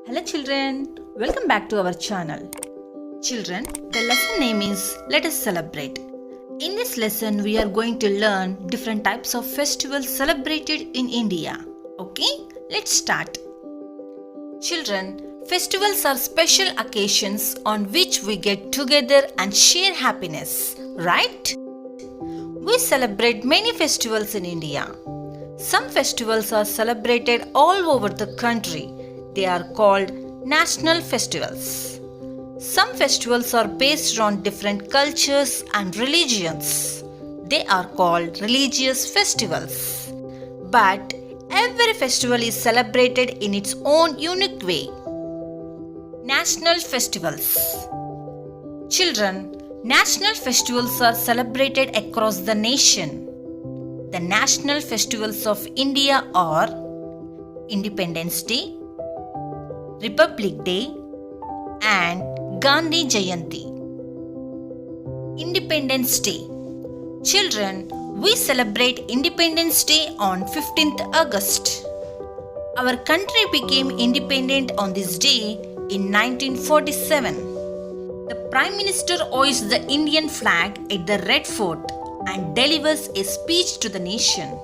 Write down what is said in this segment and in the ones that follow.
Hello children, welcome back to our channel. Children, the lesson name is Let Us Celebrate. In this lesson, we are going to learn different types of festivals celebrated in India. Okay, let's start. Children, festivals are special occasions on which we get together and share happiness, right? We celebrate many festivals in India. Some festivals are celebrated all over the country. They are called national festivals. Some festivals are based on different cultures and religions. They are called religious festivals. But every festival is celebrated in its own unique way. National festivals. Children, national festivals are celebrated across the nation. The national festivals of India are Independence Day, Republic Day and Gandhi Jayanti. Independence Day. Children, we celebrate Independence Day on 15th August. Our country became independent on this day in 1947. The Prime Minister hoists the Indian flag at the Red Fort and delivers a speech to the nation.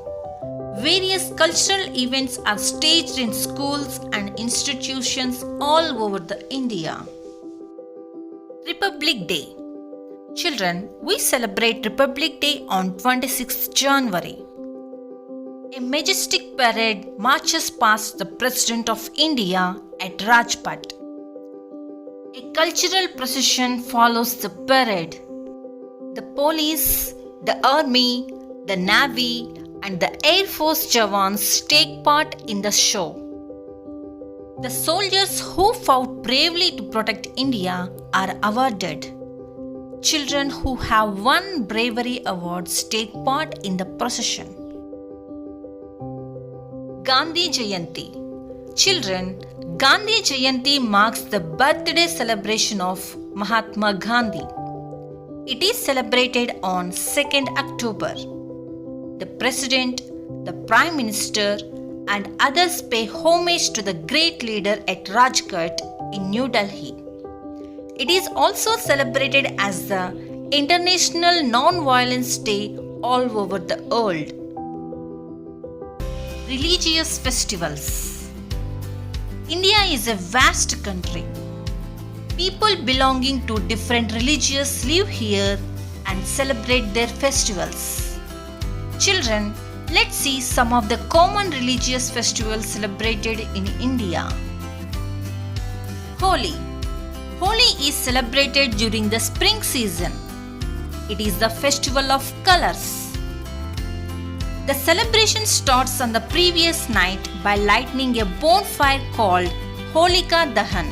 Various cultural events are staged in schools and institutions all over India. Republic Day. Children, we celebrate Republic Day on 26th January. A majestic parade marches past the President of India at Rajpath. A cultural procession follows the parade. The police, the army, the navy, and the Air Force Jawans take part in the show. The soldiers who fought bravely to protect India are awarded. Children who have won bravery awards take part in the procession. Gandhi Jayanti. Children, Gandhi Jayanti marks the birthday celebration of Mahatma Gandhi. It is celebrated on 2nd October. The President, the Prime Minister, and others pay homage to the great leader at Rajghat in New Delhi. It is also celebrated as the International Non-Violence Day all over the world. Religious festivals. India is a vast country. People belonging to different religions live here and celebrate their festivals. Children, let's see some of the common religious festivals celebrated in India. Holi. Holi is celebrated during the spring season. It is the festival of colors. The celebration starts on the previous night by lighting a bonfire called Holika Dahan.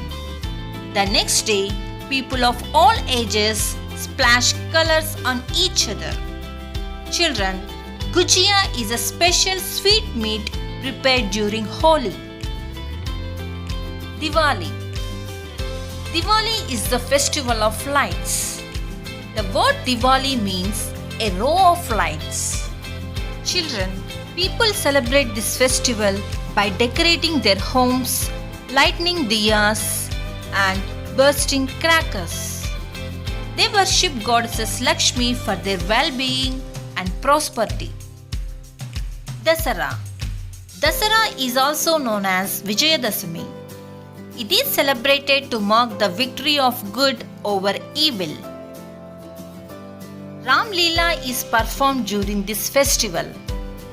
The next day, people of all ages splash colors on each other. Children, Gujia is a special sweet meat prepared during Holi. Diwali. Diwali is the festival of lights. The word Diwali means a row of lights. Children, people celebrate this festival by decorating their homes, lighting diyas, and bursting crackers. They worship goddess Lakshmi for their well-being and prosperity. Dasara. Dasara is also known as Vijayadashami. It is celebrated to mark the victory of good over evil. Ram Leela is performed during this festival.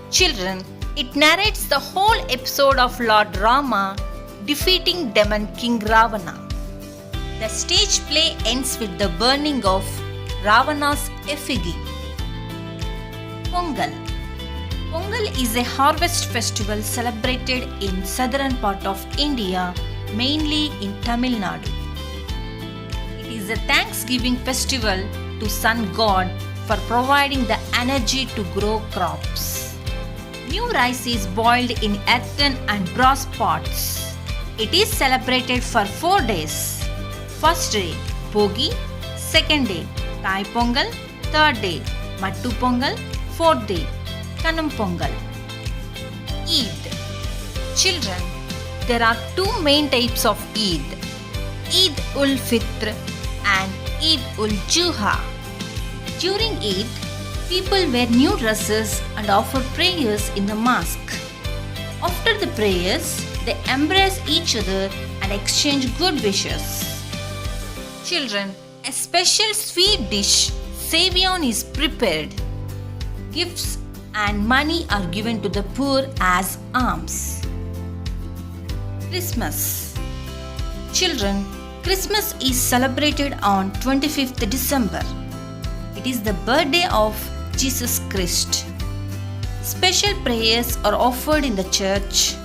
Children, it narrates the whole episode of Lord Rama defeating demon King Ravana. The stage play ends with the burning of Ravana's effigy. Pongal. Pongal is a harvest festival celebrated in southern part of India, mainly in Tamil Nadu. It is a thanksgiving festival to sun god for providing the energy to grow crops. New rice is boiled in earthen and brass pots. It is celebrated for 4 days. First day, Bogi. Second day, Thai Pongal. Third day, Mattu Pongal. Fourth day, Kanum Pongal. Eid. Children, There are two main types of Eid, Eid ul-Fitr and Eid ul-Juha. During Eid, people wear new dresses and offer prayers in the mosque. After the prayers, they embrace each other and exchange good wishes. Children, a special sweet dish, Savion, is prepared. Gifts and money are given to the poor as alms. Christmas. Children, Christmas is celebrated on 25th December. It is the birthday of Jesus Christ. Special prayers are offered in the church.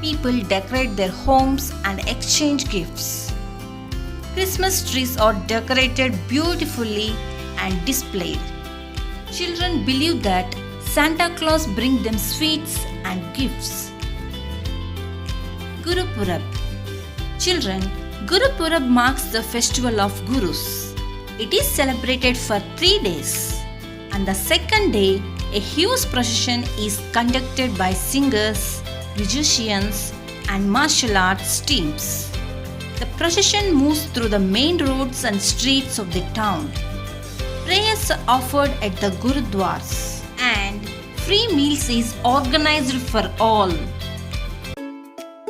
People decorate their homes and exchange gifts. Christmas trees are decorated beautifully and displayed. Children believe that Santa Claus brings them sweets and gifts. Guru Purab. Children, Guru Purab marks the festival of Gurus. It is celebrated for 3 days. On the second day, a huge procession is conducted by singers, musicians, and martial arts teams. The procession moves through the main roads and streets of the town. Prayers are offered at the Gurudwaras and free meals is organized for all.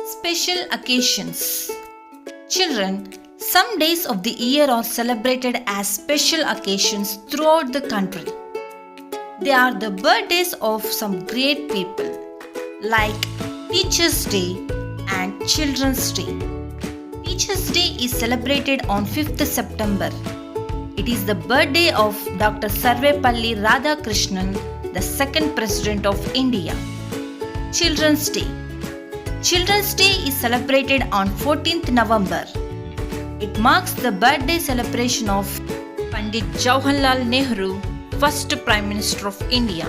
Special occasions. Children, some days of the year are celebrated as special occasions throughout the country. They are the birthdays of some great people like Teachers' Day and Children's Day. Teachers' Day is celebrated on 5th September. It is the birthday of Dr. Sarvepalli Radhakrishnan, the second President of India. Children's Day. Children's Day is celebrated on 14th November. It marks the birthday celebration of Pandit Jawaharlal Nehru, first Prime Minister of India.